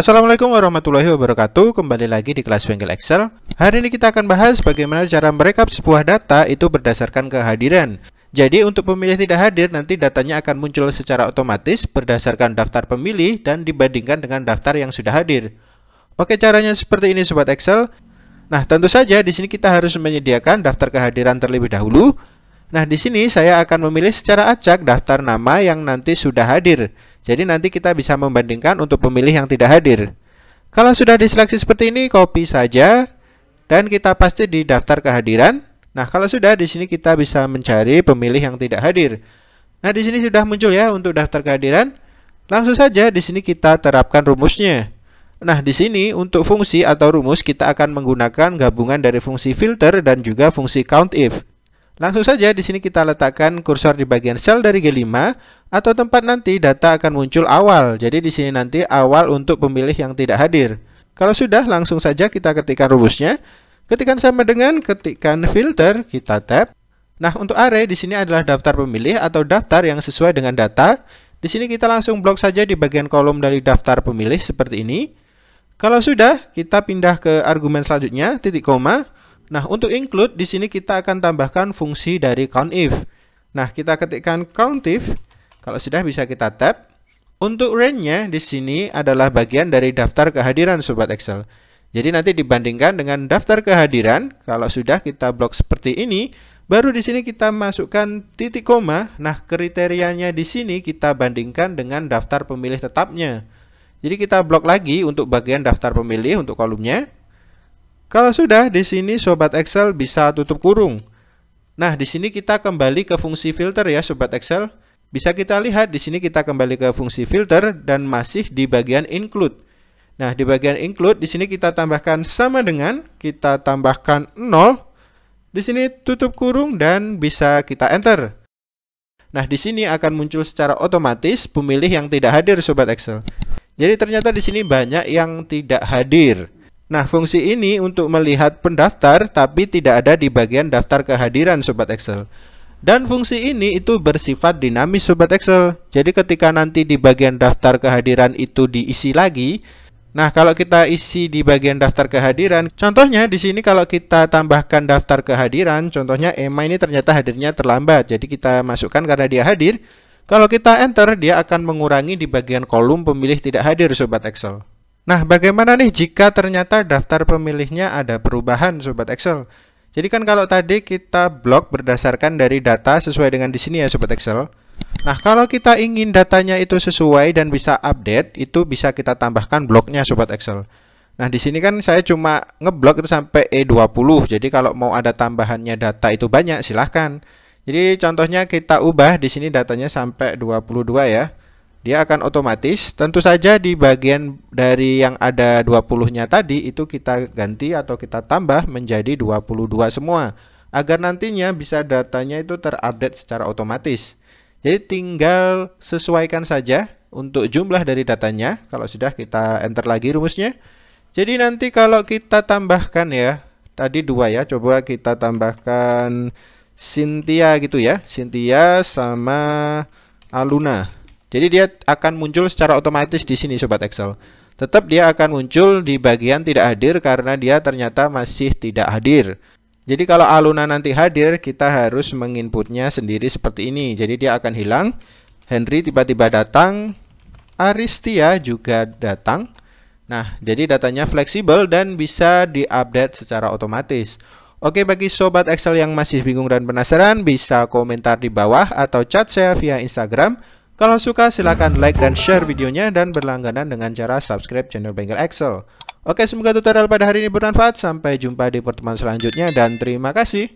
Assalamualaikum warahmatullahi wabarakatuh. Kembali lagi di kelas Bengkel Excel. Hari ini kita akan bahas bagaimana cara merekap sebuah data itu berdasarkan kehadiran. Jadi untuk pemilih tidak hadir, nanti datanya akan muncul secara otomatis berdasarkan daftar pemilih dan dibandingkan dengan daftar yang sudah hadir. Oke, caranya seperti ini Sobat Excel. Nah, tentu saja di sini kita harus menyediakan daftar kehadiran terlebih dahulu. Nah, di sini saya akan memilih secara acak daftar nama yang nanti sudah hadir. Jadi nanti kita bisa membandingkan untuk pemilih yang tidak hadir. Kalau sudah diseleksi seperti ini, copy saja dan kita paste di daftar kehadiran. Nah, kalau sudah di sini kita bisa mencari pemilih yang tidak hadir. Nah, di sini sudah muncul ya untuk daftar kehadiran. Langsung saja di sini kita terapkan rumusnya. Nah, di sini untuk fungsi atau rumus kita akan menggunakan gabungan dari fungsi filter dan juga fungsi COUNTIF. Langsung saja di sini kita letakkan kursor di bagian sel dari G5 atau tempat nanti data akan muncul awal. Jadi di sini nanti awal untuk pemilih yang tidak hadir. Kalau sudah, langsung saja kita ketikkan rumusnya. Ketikkan sama dengan ketikkan filter, kita tab. Nah, untuk array di sini adalah daftar pemilih atau daftar yang sesuai dengan data. Di sini kita langsung blok saja di bagian kolom dari daftar pemilih seperti ini. Kalau sudah, kita pindah ke argumen selanjutnya, titik koma. Nah, untuk include di sini kita akan tambahkan fungsi dari COUNTIF. Nah, kita ketikkan COUNTIF. Kalau sudah bisa kita tab. Untuk range-nya di sini adalah bagian dari daftar kehadiran Sobat Excel. Jadi nanti dibandingkan dengan daftar kehadiran, kalau sudah kita blok seperti ini, baru di sini kita masukkan titik koma. Nah, kriterianya di sini kita bandingkan dengan daftar pemilih tetapnya. Jadi kita blok lagi untuk bagian daftar pemilih untuk kolomnya. Kalau sudah, di sini Sobat Excel bisa tutup kurung. Nah, di sini kita kembali ke fungsi filter ya Sobat Excel. Bisa kita lihat di sini kita kembali ke fungsi filter dan masih di bagian include. Nah, di bagian include di sini kita tambahkan sama dengan, kita tambahkan 0. Di sini tutup kurung dan bisa kita enter. Nah, di sini akan muncul secara otomatis pemilih yang tidak hadir Sobat Excel. Jadi ternyata di sini banyak yang tidak hadir. Nah, fungsi ini untuk melihat pendaftar tapi tidak ada di bagian daftar kehadiran Sobat Excel. Dan fungsi ini itu bersifat dinamis Sobat Excel. Jadi ketika nanti di bagian daftar kehadiran itu diisi lagi. Nah, kalau kita isi di bagian daftar kehadiran, contohnya di sini kalau kita tambahkan daftar kehadiran, contohnya Emma ini ternyata hadirnya terlambat. Jadi kita masukkan karena dia hadir. Kalau kita enter, dia akan mengurangi di bagian kolom pemilih tidak hadir Sobat Excel. Nah, bagaimana nih jika ternyata daftar pemilihnya ada perubahan Sobat Excel? Jadi kan kalau tadi kita blok berdasarkan dari data sesuai dengan di sini ya Sobat Excel. Nah, kalau kita ingin datanya itu sesuai dan bisa update, itu bisa kita tambahkan bloknya Sobat Excel. Nah, di sini kan saya cuma ngeblok itu sampai E20. Jadi kalau mau ada tambahannya data itu banyak, silahkan. Jadi contohnya kita ubah di sini datanya sampai 22 ya. Dia akan otomatis, tentu saja di bagian dari yang ada 20-nya tadi itu kita ganti atau kita tambah menjadi 22 semua. Agar nantinya bisa datanya itu terupdate secara otomatis. Jadi tinggal sesuaikan saja untuk jumlah dari datanya. Kalau sudah kita enter lagi rumusnya. Jadi nanti kalau kita tambahkan ya, tadi 2 ya, coba kita tambahkan Cynthia gitu ya. Cynthia sama Aluna. Jadi dia akan muncul secara otomatis di sini Sobat Excel. Tetap dia akan muncul di bagian tidak hadir karena dia ternyata masih tidak hadir. Jadi kalau Aluna nanti hadir, kita harus menginputnya sendiri seperti ini. Jadi dia akan hilang. Henry tiba-tiba datang. Aristia juga datang. Nah, jadi datanya fleksibel dan bisa diupdate secara otomatis. Oke, bagi Sobat Excel yang masih bingung dan penasaran, bisa komentar di bawah atau chat saya via Instagram. Kalau suka silahkan like dan share videonya dan berlangganan dengan cara subscribe channel Bengkel Excel. Oke, semoga tutorial pada hari ini bermanfaat. Sampai jumpa di pertemuan selanjutnya dan terima kasih.